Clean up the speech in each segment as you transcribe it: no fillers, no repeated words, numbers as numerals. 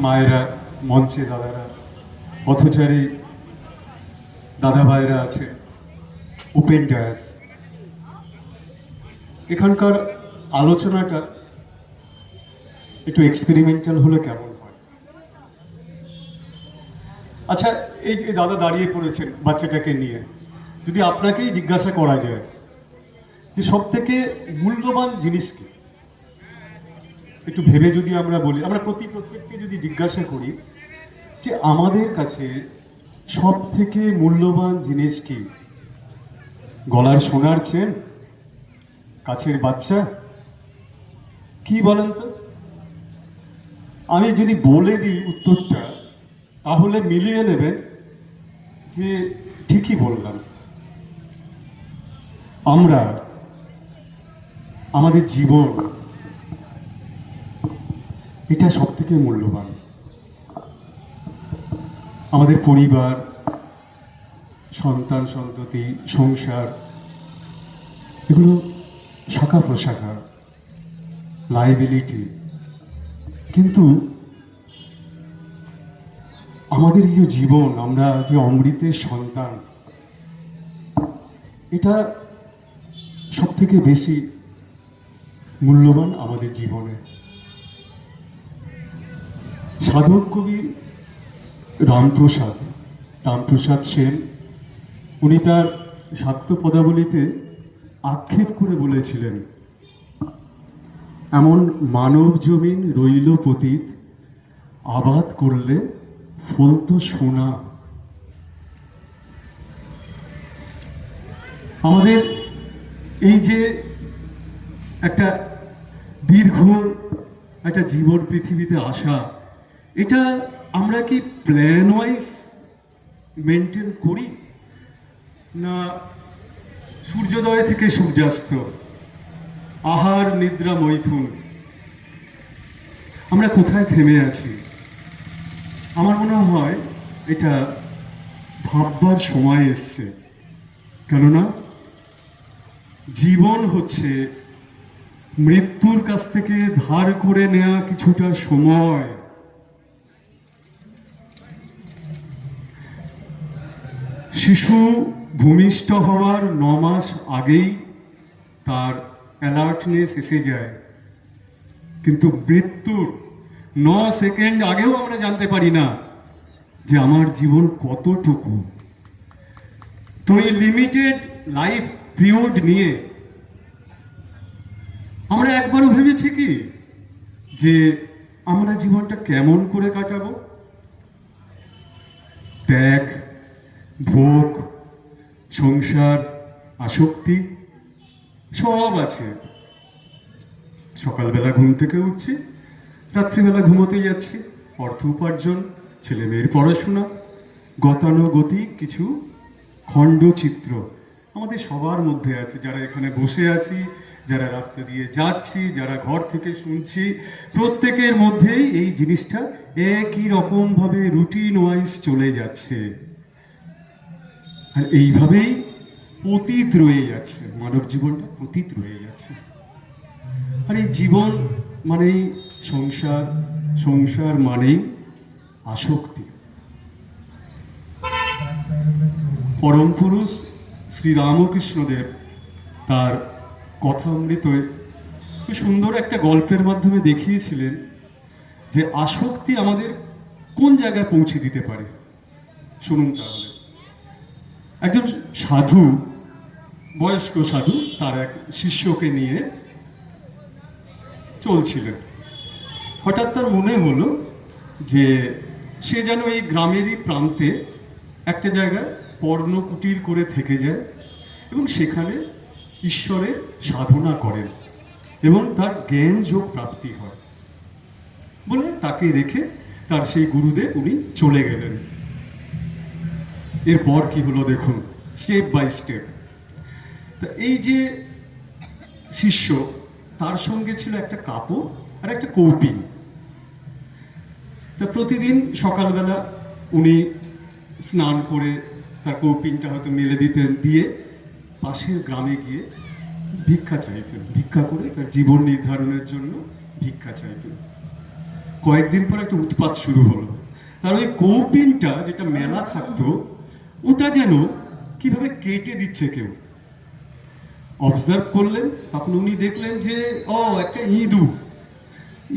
মায়েরা, মঞ্চে দাদারা, পথচারী দাদা ভাইরা আছে, ওপেন ডায়াস, এখানকার আলোচনাটা একটু এক্সপেরিমেন্টাল হলে কেমন হয়? আচ্ছা, এই যে দাদা দাঁড়িয়ে পড়েছেন বাচ্চাটাকে নিয়ে, যদি আপনাকেই জিজ্ঞাসা করা যায় যে সব থেকে মূল্যবান জিনিস কি, একটু ভেবে যদি আমরা বলি, আমরা প্রত্যেককে যদি জিজ্ঞাসা করি যে আমাদের কাছে সব থেকে মূল্যবান জিনিস কি, গলার সোনার চেন, কাছের বাচ্চা, কি বলেন তো? আমি যদি বলে দিই উত্তরটা, তাহলে মিলিয়ে নেবেন যে ঠিকই বললাম। আমরা আমাদের জীবন, এটা সব থেকে মূল্যবান। আমাদের পরিবার, সন্তান সন্ততি, সংসার, এগুলো শাখা প্রশাখা, লাইবিলিটি, কিন্তু আমাদের যে জীবন, আমরা যে অমৃতের সন্তান, এটা সব থেকে বেশি মূল্যবান আমাদের জীবনে। সাধক কবি রামপ্রসাদ সেন, উনি তার শাক্ত পদাবলীতে আক্ষেপ করে বলেছিলেন, এমন মানব জমিন রইল পতিত, আবাদ করলে ফলতো সোনা। আমাদের এই যে একটা দীর্ঘ একটা জীবন পৃথিবীতে আসা, এটা আমরা কি প্ল্যান ওয়াইজ মেনটেন করি, না সূর্যোদয় থেকে সূর্যাস্ত, আহার নিদ্রা মৈথুন, আমরা কোথায় থেমে আছি? আমার মনে হয় এটা ভাববার সময় এসছে। কেননা জীবন হচ্ছে মৃত্যুর কাছ থেকে ধার করে নেওয়া কিছুটা সময়। শিশু ভূমিষ্ঠ হওয়ার 9 মাস আগেই তার অ্যালার্টনেস এসে যায়, কিন্তু মৃত্যুর 9 সেকেন্ড আগেও আমরা জানতে পারি না যে আমার জীবন কতটুকু। তো এই লিমিটেড লাইফ পিরিয়ড নিয়ে আমরা একবারও ভেবেছি কি যে আমরা জীবনটা কেমন করে কাটাবো? ত্যাগ, ভোগ, সংসার, আসক্তি সব আছে। সকালবেলা ঘুম থেকে উঠছি, রাত্রিবেলা ঘুমোতে যাচ্ছি, অর্থ উপার্জন, ছেলে মেয়ের পড়াশোনা, গতানুগতিক কিছু খণ্ডচিত্র আমাদের সবার মধ্যে আছে। যারা এখানে বসে আছি, যারা রাস্তা দিয়ে যাচ্ছি, যারা ঘর থেকে শুনছি, প্রত্যেকের মধ্যেই এই জিনিসটা একই রকমভাবে রুটিন ওয়াইজ চলে যাচ্ছে, আর এইভাবেই পতিত রয়ে যাচ্ছে, মানব জীবনটা পতিত রয়ে যাচ্ছে। আর এই জীবন মানেই সংসার, সংসার মানেই আসক্তি। পরম পুরুষ শ্রী রামকৃষ্ণদেব তার কথামৃতে খুব সুন্দর একটা গল্পের মাধ্যমে দেখিয়েছিলেন যে আসক্তি আমাদের কোন জায়গায় পৌঁছে দিতে পারে। শুনুন তাহলে। একজন সাধু, বয়স্ক সাধু, তার এক শিষ্যকে নিয়ে চলছিলেন। হঠাৎ তার মনে হলো যে সে যেন এই গ্রামেরই প্রান্তে একটা জায়গায় পর্ণকুটির করে থেকে যায় এবং সেখানে ঈশ্বরের সাধনা করেন এবং তার জ্ঞান যোগ প্রাপ্তি হয় বলে তাকে রেখে তার সেই গুরুদেব উনি চলে গেলেন। এরপর কি হলো দেখুন, স্টেপ বাই স্টেপ। তা এই যে শিষ্য, তার সঙ্গে ছিল একটা কাপড় আর একটা কৌপিন। তা প্রতিদিন সকালবেলা উনি স্নান করে তার কৌপিনটা হয়তো মেলে দিতেন, দিয়ে পাশের গ্রামে গিয়ে ভিক্ষা চাইতেন, ভিক্ষা করে তার জীবন নির্ধারণের জন্য ভিক্ষা চাইতেন। কয়েকদিন পর একটা উৎপাত শুরু হলো। তার ওই কৌপিনটা যেটা মেলা থাকতো, ওটা যেন কিভাবে কেটে দিচ্ছে কেউ। অবজার্ভ করলেন, তখন উনি দেখলেন যে একটা ইঁদুর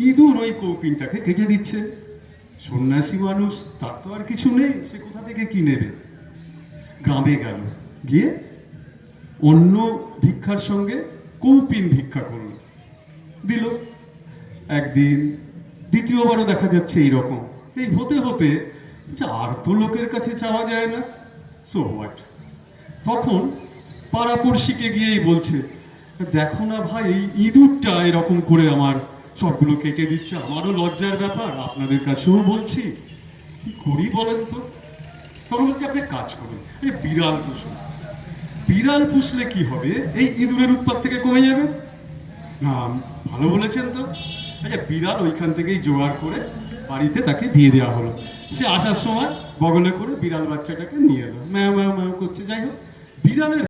ইঁদুর ওই কৌপিনটাকে কেটে দিচ্ছে। সন্ন্যাসী মানুষ, তার তো আর কিছু নেই, সে কোথা থেকে কি নেবে? গ্রামে গেল, গিয়ে অন্য ভিক্ষার সঙ্গে কৌপিন ভিক্ষা করল, দিল। একদিন, দ্বিতীয়বারও দেখা যাচ্ছে এইরকম। এই হতে হতে আর তো লোকের কাছে চাওয়া যায় না, সো হোয়াট। তখন পাড়াপড়শিকে গিয়েই বলছে, দেখো না ভাই, এই ইঁদুরটা এরকম করে আমার সবগুলো কেটে দিচ্ছে, আমারও লজ্জার ব্যাপার, আপনাদের কাছেও বলছি, কি করি বলেন তো? তখন বলছে, আপনি কাজ করুন, এই বিড়াল পুষুন। বিড়াল পুষলে কি হবে? এই ইঁদুরের উৎপাত থেকে কমে যাবে না। ভালো বলেছেন তো। আচ্ছা, বিড়াল ওইখান থেকেই জোগাড় করে বাড়িতে তাকে দিয়ে দেওয়া হলো। সে আসার সময় বগলে করে বিড়াল বাচ্চাটাকে নিয়ে এলো, ম্যাও ম্যাও ম্যাও করছে। যাই হোক, বিড়ালের